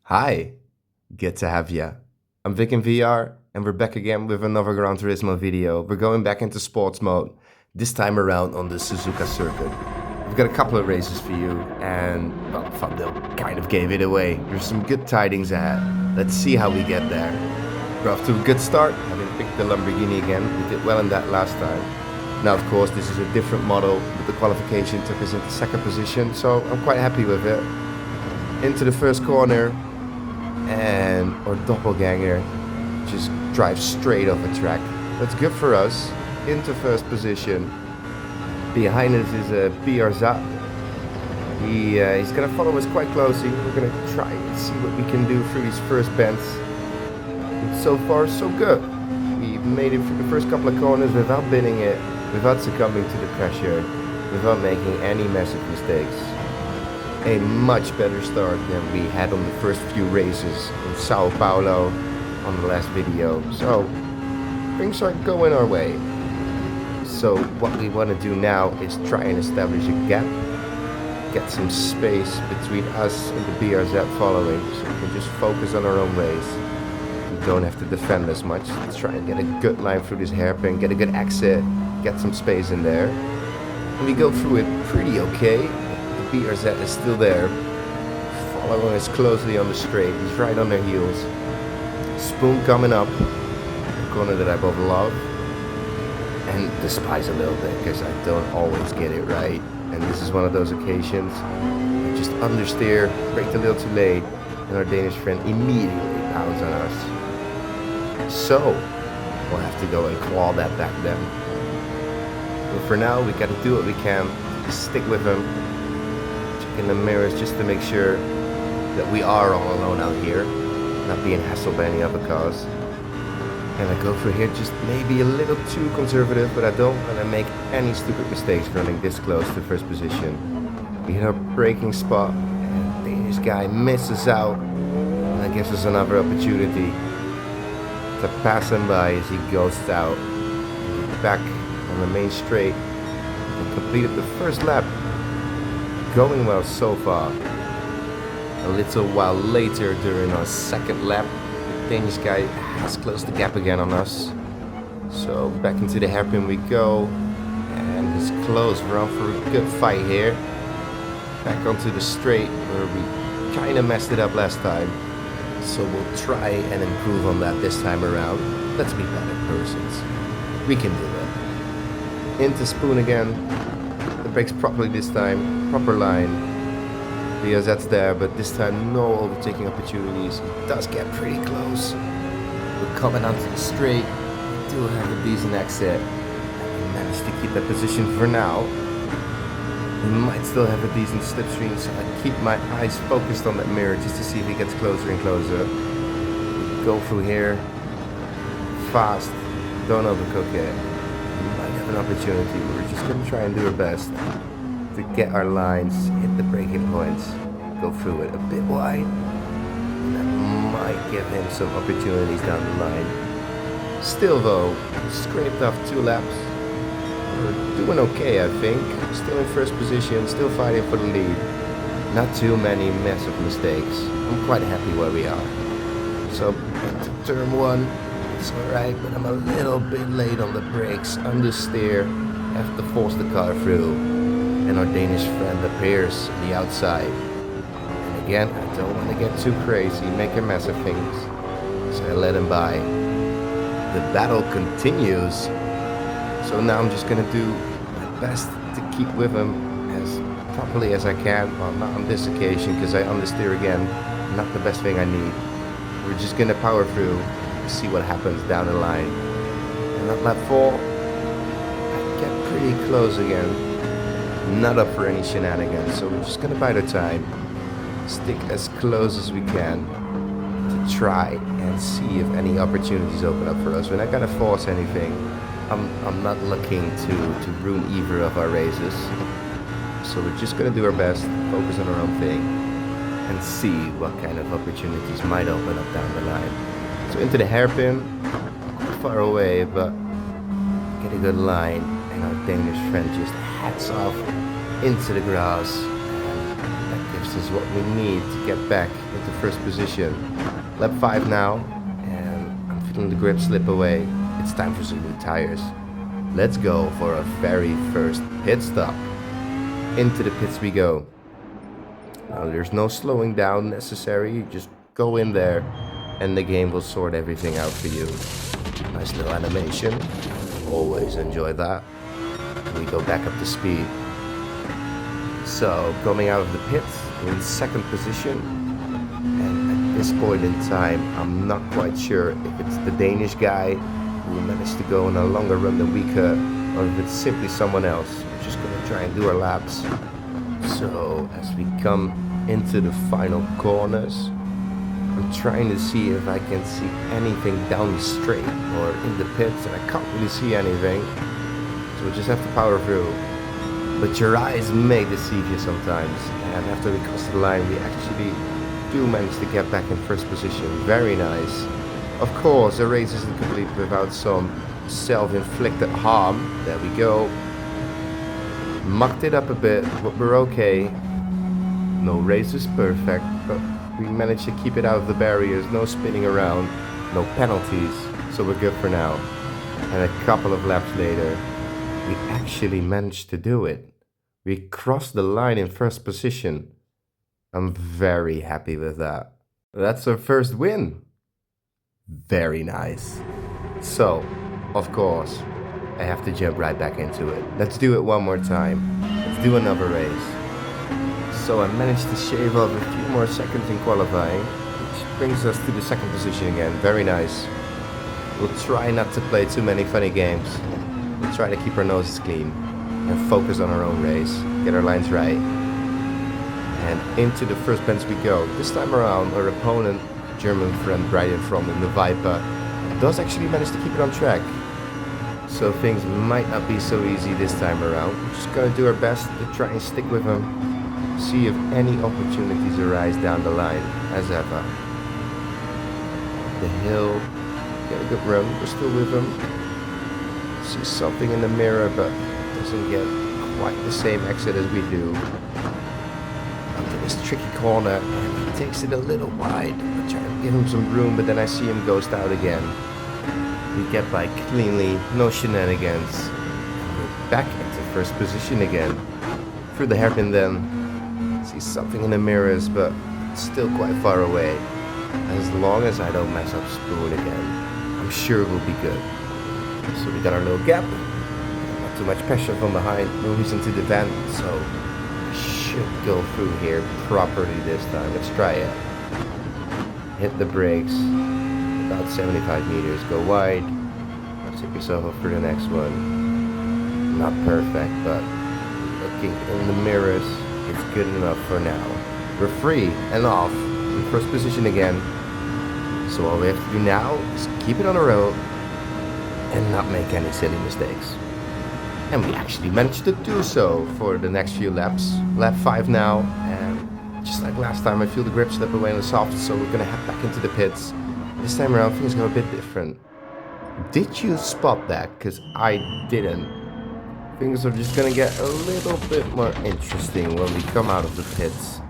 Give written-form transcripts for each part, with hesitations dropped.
Hi, good to have ya. I'm Vic in VR, and we're back again with another Gran Turismo video. We're going back into sports mode, this time around on the Suzuka circuit. We've got a couple of races for you, and well, Fabio kind of gave it away. There's some good tidings ahead. Let's see how we get there. We're off to a good start, having picked the Lamborghini again. We did well in that last time. Now, of course, this is a different model, but the qualification took us into second position, so I'm quite happy with it. Into the first corner, and our doppelganger just drives straight off the track. That's good for us. Into first position. Behind us is BRZ. He's gonna follow us quite closely. We're gonna try and see what we can do through these first bends. And so far, so good. We've made it through the first couple of corners without binning it, without succumbing to the pressure, without making any massive mistakes. A much better start than we had on the first few races in Sao Paulo on the last video, so things are going our way. So what we want to do now is try and establish a gap, get some space between us and the BRZ following, so we can just focus on our own race. We don't have to defend as much. Let's try and get a good line through this hairpin, get a good exit, get some space in there. And we go through it pretty okay. BRZ is still there, following us closely on the straight. He's right on their heels. Spoon coming up, a corner that I both love and despise a little bit because I don't always get it right. And this is one of those occasions. I just understeer, braked a little too late, and our Danish friend immediately pounds on us. So we'll have to go and claw that back then. But for now, we gotta do what we can. Just stick with him. In the mirrors just to make sure that we are all alone out here, not being hassled by any other cars. And I go for here just maybe a little too conservative, but I don't want to make any stupid mistakes running this close to first position. We hit our braking spot, and the Danish guy misses out, and that gives us another opportunity to pass him by as he ghosts out. Back on the main straight and completed the first lap. Going well so far. A little while later during our second lap, the Danish guy has closed the gap again on us. So back into the hairpin we go, and he's close. We're on for a good fight here. Back onto the straight where we kind of messed it up last time. So we'll try and improve on that this time around. Let's be better persons. We can do it. Into Spoon again. The brakes properly this time, proper line. BRZ's there, but this time no overtaking opportunities. He does get pretty close. We're coming onto the straight. We do have a decent exit. And we managed to keep that position for now. We might still have a decent slipstream, so I keep my eyes focused on that mirror just to see if he gets closer and closer. We go through here. Fast. Don't overcook it. An opportunity. We're just going to try and do our best to get our lines, hit the braking points, go through it a bit wide. And that might give him some opportunities down the line. Still though, we scraped off 2 laps. We're doing okay, I think. Still in first position, still fighting for the lead. Not too many massive mistakes. I'm quite happy where we are. So, into turn 1. It's alright, but I'm a little bit late on the brakes, understeer, have to force the car through, and our Danish friend appears on the outside. And again, I don't want to get too crazy, make a mess of things, so I let him by. The battle continues, so now I'm just going to do my best to keep with him as properly as I can. Well, not on this occasion, because I understeer again, not the best thing I need. We're just going to power through. See what happens down the line. And at lap 4, I get pretty close again. Not up for any shenanigans, so we're just gonna bide our time. Stick as close as we can to try and see if any opportunities open up for us. We're not gonna force anything. I'm not looking to ruin either of our races. So we're just gonna do our best, focus on our own thing, and see what kind of opportunities might open up down the line. So into the hairpin, quite far away, but get a good line, and our Danish friend just hats off into the grass, and that gives us what we need to get back into first position. Lap 5 now, and I'm feeling the grip slip away. It's time for some new tires. Let's go for our very first pit stop. Into the pits we go. Now there's no slowing down necessary, you just go in there and the game will sort everything out for you. Nice little animation, always enjoy that. We go back up to speed. So coming out of the pits, we're in second position, and at this point in time I'm not quite sure if it's the Danish guy who managed to go on a longer run than we could, or if it's simply someone else. We're just gonna try and do our laps. So as we come into the final corners, I'm trying to see if I can see anything down the straight or in the pits, and I can't really see anything. So we just have to power through. But your eyes may deceive you sometimes, and after we cross the line we actually do manage to get back in first position. Very nice. Of course, the race isn't complete without some self-inflicted harm. There we go. Mucked it up a bit, but we're okay. No race is perfect, but we managed to keep it out of the barriers. No spinning around, no penalties, so we're good for now. And a couple of laps later, we actually managed to do it. We crossed the line in first position. I'm very happy with that. That's our first win. Very nice. So, of course, I have to jump right back into it. Let's do it one more time. Let's do another race. So I managed to shave off a few more seconds in qualifying, which brings us to the second position again. Very nice. We'll try not to play too many funny games. We'll try to keep our noses clean and focus on our own race. Get our lines right. And into the first bench we go. This time around, our opponent, German friend right in front in the Viper, does actually manage to keep it on track. So things might not be so easy this time around. We're just gonna do our best to try and stick with him. See if any opportunities arise down the line, as ever. The hill, get a good run, we're still with him. See something in the mirror, but doesn't get quite the same exit as we do. Into this tricky corner, and he takes it a little wide. I try to give him some room, but then I see him ghost out again. We get by cleanly, no shenanigans. And we're back into first position again. Through the hairpin then. See something in the mirrors, but still quite far away. As long as I don't mess up Spoon again, I'm sure we'll be good. So we got our little gap. Not too much pressure from behind. No reason to defend, so we should go through here properly this time. Let's try it. Hit the brakes. About 75 meters. Go wide. Take yourself up for the next one. Not perfect, but looking in the mirrors, it's good enough for now. We're free and off in first position again. So all we have to do now is keep it on the road and not make any silly mistakes. And we actually managed to do so for the next few laps. Lap 5 now, and just like last time I feel the grip slip away on the soft, so we're gonna head back into the pits. This time around things go a bit different. Did you spot that? Because I didn't. Things are just gonna get a little bit more interesting when we come out of the pits.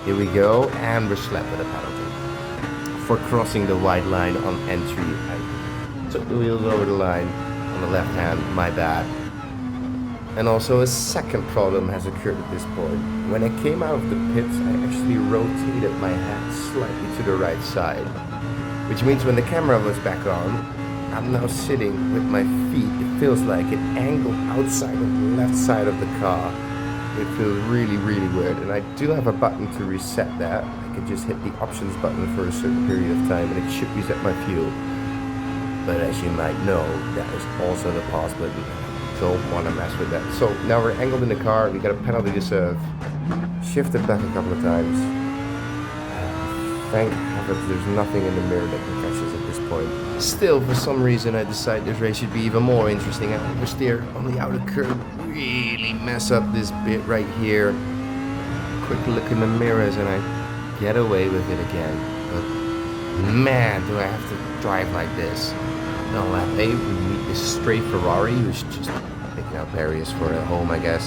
Here we go, and we're slapped with a penalty for crossing the white line on entry. I took the wheels over the line on the left hand, my bad. And also a second problem has occurred at this point. When I came out of the pits, I actually rotated my head slightly to the right side, which means when the camera was back on, I'm now sitting with my feet, it feels like it angled outside of the left side of the car. It feels really, really weird, and I do have a button to reset that. I can just hit the options button for a certain period of time and it should reset my fuel. But as you might know, that is also the pause button. Don't want to mess with that. So now we're angled in the car, we got a penalty to serve. Shifted back a couple of times. Thank heavens there's nothing in the mirror that can catch us at this point. Still, for some reason, I decide this race should be even more interesting. I oversteer on the outer curb, really mess up this bit right here. Quick look in the mirrors and I get away with it again. But man, do I have to drive like this. On lap 8, we meet this stray Ferrari who's just picking out barriers for a home, I guess.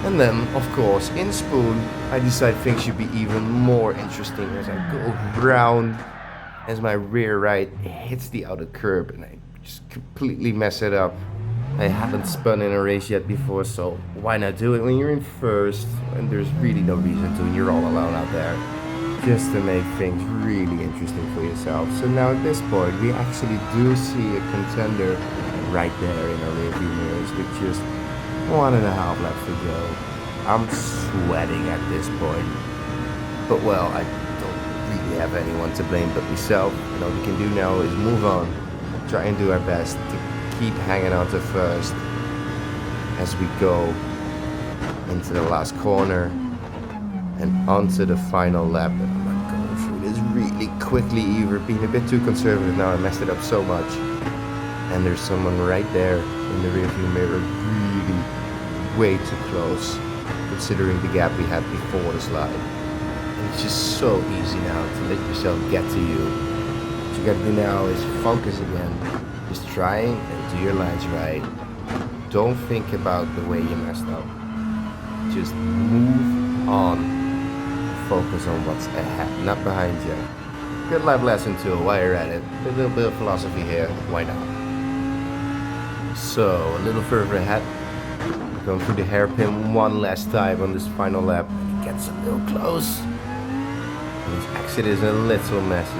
And then, of course, in Spoon, I decide things should be even more interesting as I go round as my rear right hits the outer curb and I just completely mess it up. I haven't spun in a race yet before, so why not do it when you're in first and there's really no reason to and you're all alone out there. Just to make things really interesting for yourself. So now at this point, we actually do see a contender right there in our rearview mirrors with just 1.5 laps to go. I'm sweating at this point. But well, I don't really have anyone to blame but myself. And all we can do now is move on, try and do our best to keep hanging on to first as we go into the last corner and onto the final lap. I'm not going through this really quickly either, being a bit too conservative now. I messed it up so much. And there's someone right there in the rearview mirror, really way too close, considering the gap we had before the slide. And it's just so easy now to let yourself get to you. What you gotta do now is focus again. Just try and do your lines right. Don't think about the way you messed up. Just move on. Focus on what's ahead, not behind you. Good life lesson too, while you're at it. A little bit of philosophy here, why not? So, a little further ahead. Going through the hairpin one last time on this final lap. It gets a little close. And this exit is a little messy.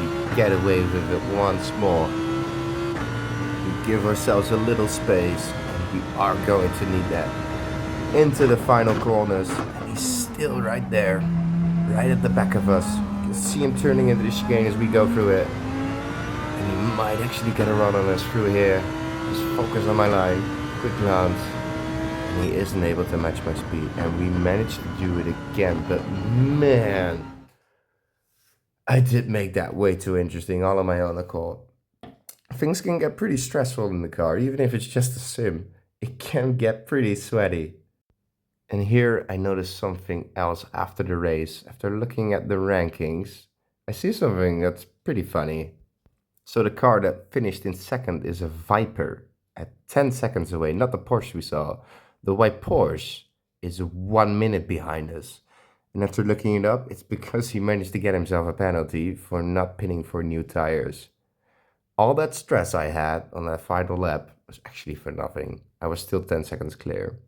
We get away with it once more. We give ourselves a little space, and we are going to need that. Into the final corners, and he's still right there. Right at the back of us. You can see him turning into the chicane as we go through it. And he might actually get a run on us through here. Just focus on my line. Quick glance. And he isn't able to match my speed. And we managed to do it again. But man, I did make that way too interesting all on my own accord. Things can get pretty stressful in the car. Even if it's just a sim, it can get pretty sweaty. And here I noticed something else after the race. After looking at the rankings, I see something that's pretty funny. So the car that finished in second is a Viper at 10 seconds away, not the Porsche we saw. The white Porsche is 1 minute behind us. And after looking it up, it's because he managed to get himself a penalty for not pinning for new tires. All that stress I had on that final lap was actually for nothing. I was still 10 seconds clear.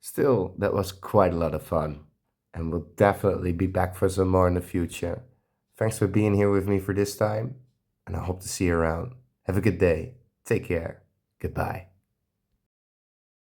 Still, that was quite a lot of fun, and we'll definitely be back for some more in the future. Thanks for being here with me for this time, and I hope to see you around. Have a good day. Take care. Goodbye.